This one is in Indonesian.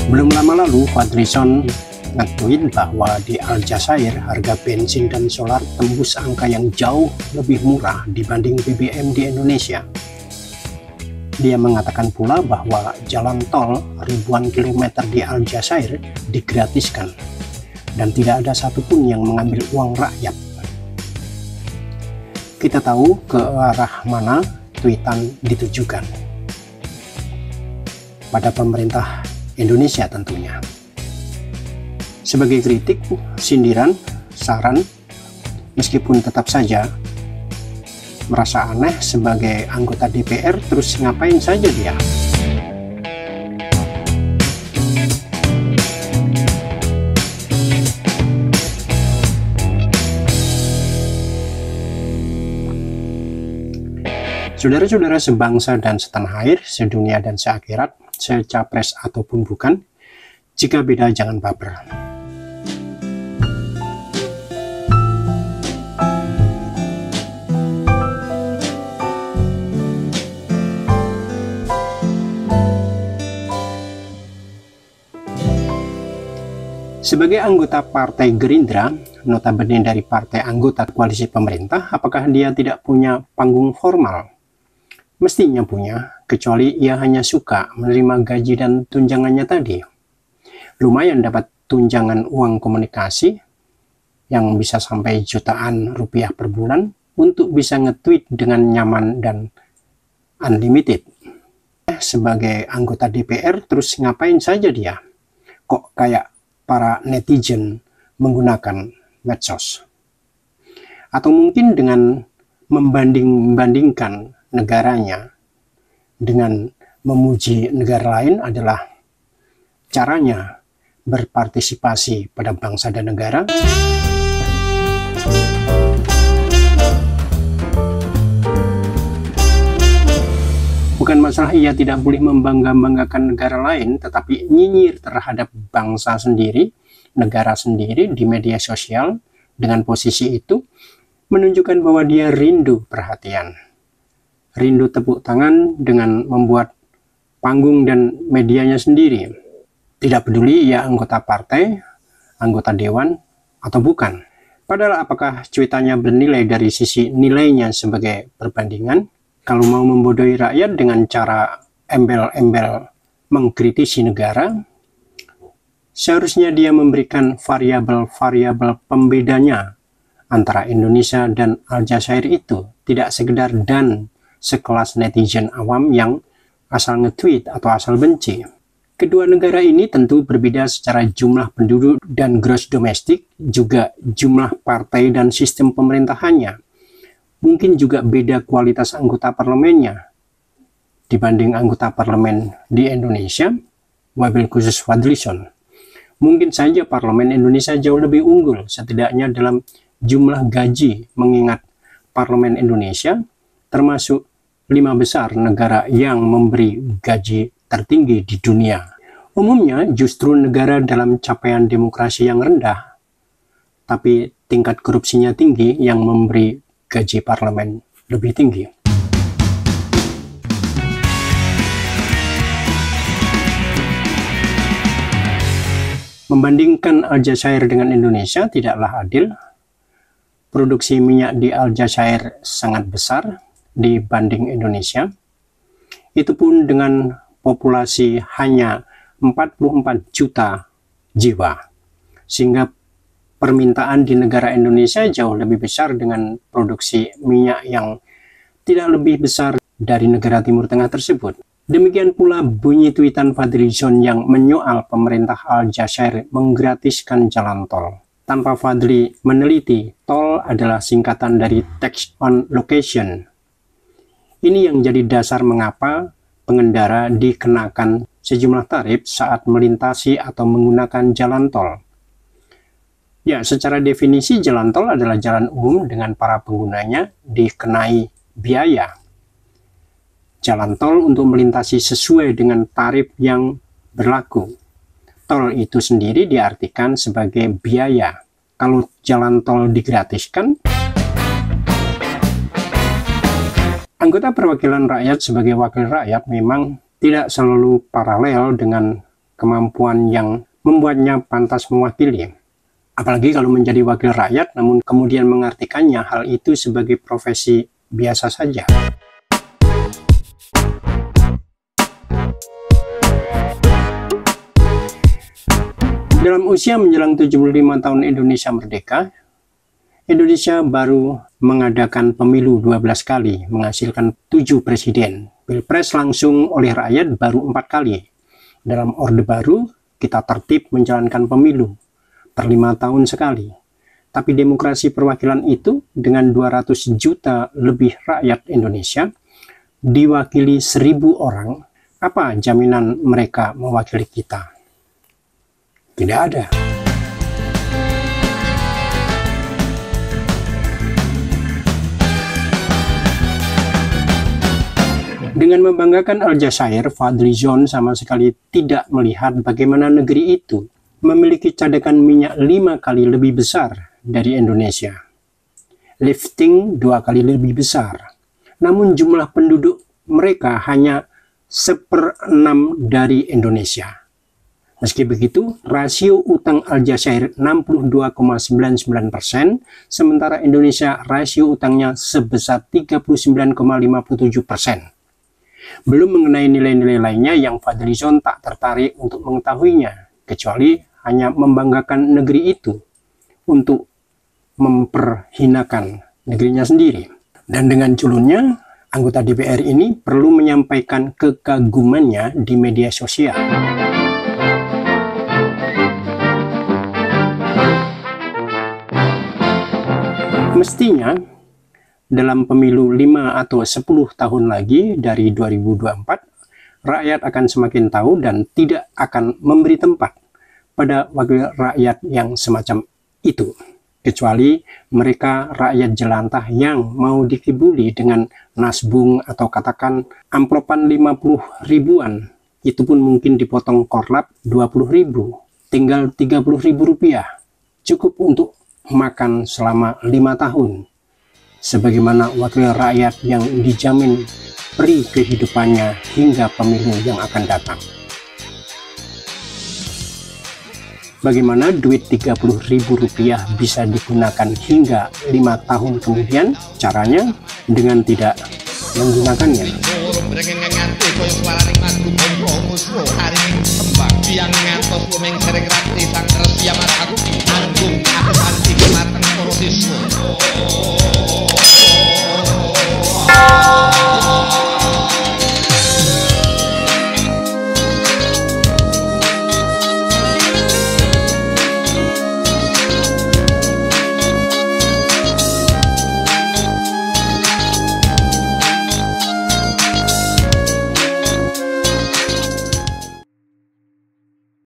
Belum lama lalu, Fadlizon nge-tweet bahwa di Aljazair harga bensin dan solar tembus angka yang jauh lebih murah dibanding BBM di Indonesia. Dia mengatakan pula bahwa jalan tol ribuan kilometer di Aljazair digratiskan dan tidak ada satupun yang mengambil uang rakyat. Kita tahu ke arah mana tweetan ditujukan. Pada pemerintah Indonesia tentunya. Sebagai kritik, sindiran, saran, meskipun tetap saja merasa aneh sebagai anggota DPR, terus ngapain saja dia? Saudara-saudara sebangsa dan setanah air, sedunia dan seakhirat, secapres ataupun bukan, jika beda jangan baper. Sebagai anggota Partai Gerindra, notabene dari partai anggota koalisi pemerintah, apakah dia tidak punya panggung formal? Mestinya punya, kecuali ia hanya suka menerima gaji dan tunjangannya tadi. Lumayan dapat tunjangan uang komunikasi yang bisa sampai jutaan rupiah per bulan untuk bisa nge-tweet dengan nyaman dan unlimited. Sebagai anggota DPR, terus ngapain saja dia? Kok kayak para netizen menggunakan medsos? Atau mungkin dengan membanding-bandingkan negaranya dengan memuji negara lain adalah caranya berpartisipasi pada bangsa dan negara. Bukan masalah ia tidak boleh membangga-banggakan negara lain, tetapi nyinyir terhadap bangsa sendiri, negara sendiri di media sosial dengan posisi itu menunjukkan bahwa dia rindu perhatian. Rindu tepuk tangan dengan membuat panggung dan medianya sendiri. Tidak peduli ia anggota partai, anggota dewan, atau bukan. Padahal apakah cuitannya bernilai dari sisi nilainya sebagai perbandingan? Kalau mau membodohi rakyat dengan cara embel-embel mengkritisi negara, seharusnya dia memberikan variabel-variabel pembedanya antara Indonesia dan Aljazair itu. Tidak sekedar dan sekelas netizen awam yang asal nge-tweet atau asal benci. Kedua negara ini tentu berbeda secara jumlah penduduk dan gross domestik, juga jumlah partai dan sistem pemerintahannya. Mungkin juga beda kualitas anggota parlemennya. Dibanding anggota parlemen di Indonesia, wabil khusus Fadlizon, mungkin saja parlemen Indonesia jauh lebih unggul, setidaknya dalam jumlah gaji, mengingat parlemen Indonesia termasuk 5 besar negara yang memberi gaji tertinggi di dunia. Umumnya justru negara dalam capaian demokrasi yang rendah, tapi tingkat korupsinya tinggi yang memberi gaji parlemen lebih tinggi. Membandingkan Aljazair dengan Indonesia tidaklah adil. Produksi minyak di Aljazair sangat besar dibanding Indonesia. Itu pun dengan populasi hanya 44 juta jiwa. Sehingga permintaan di negara Indonesia jauh lebih besar dengan produksi minyak yang tidak lebih besar dari negara Timur Tengah tersebut. Demikian pula bunyi tweetan Fadlizon yang menyoal pemerintah Aljazair menggratiskan jalan tol. Tanpa Fadli meneliti, tol adalah singkatan dari tax on location. Ini yang jadi dasar mengapa pengendara dikenakan sejumlah tarif saat melintasi atau menggunakan jalan tol. Ya, secara definisi jalan tol adalah jalan umum dengan para penggunanya dikenai biaya. Jalan tol untuk melintasi sesuai dengan tarif yang berlaku. Tol itu sendiri diartikan sebagai biaya. Kalau jalan tol digratiskan, anggota perwakilan rakyat sebagai wakil rakyat memang tidak selalu paralel dengan kemampuan yang membuatnya pantas mewakili. Apalagi kalau menjadi wakil rakyat, namun kemudian mengartikannya hal itu sebagai profesi biasa saja. Dalam usia menjelang 75 tahun Indonesia merdeka, Indonesia baru mengadakan pemilu 12 kali, menghasilkan 7 presiden. Pilpres langsung oleh rakyat baru 4 kali. Dalam Orde Baru, kita tertib menjalankan pemilu per 5 tahun sekali. Tapi demokrasi perwakilan itu dengan 200 juta lebih rakyat Indonesia, diwakili 1000 orang, apa jaminan mereka mewakili kita? Tidak ada. Dengan membanggakan Aljazair, Fadlizon sama sekali tidak melihat bagaimana negeri itu memiliki cadangan minyak 5 kali lebih besar dari Indonesia. Lifting 2 kali lebih besar. Namun jumlah penduduk mereka hanya 1/6 dari Indonesia. Meski begitu, rasio utang Aljazair 62,99%, sementara Indonesia rasio utangnya sebesar 39,57%. Belum mengenai nilai-nilai lainnya yang Fadlizon tak tertarik untuk mengetahuinya, kecuali hanya membanggakan negeri itu untuk memperhinakan negerinya sendiri. Dan dengan culunnya, anggota DPR ini perlu menyampaikan kekagumannya di media sosial. Mestinya, dalam pemilu 5 atau 10 tahun lagi dari 2024, rakyat akan semakin tahu dan tidak akan memberi tempat pada wakil rakyat yang semacam itu. Kecuali mereka rakyat jelantah yang mau dikibuli dengan nasbung atau katakan amplopan 50 ribuan. Itu pun mungkin dipotong korlap 20 ribu, tinggal 30 ribu rupiah. Cukup untuk makan selama 5 tahun. Sebagaimana wakil rakyat yang dijamin peri kehidupannya hingga pemilu yang akan datang. Bagaimana duit 30 ribu rupiah bisa digunakan hingga 5 tahun kemudian? Caranya dengan tidak menggunakannya. Yang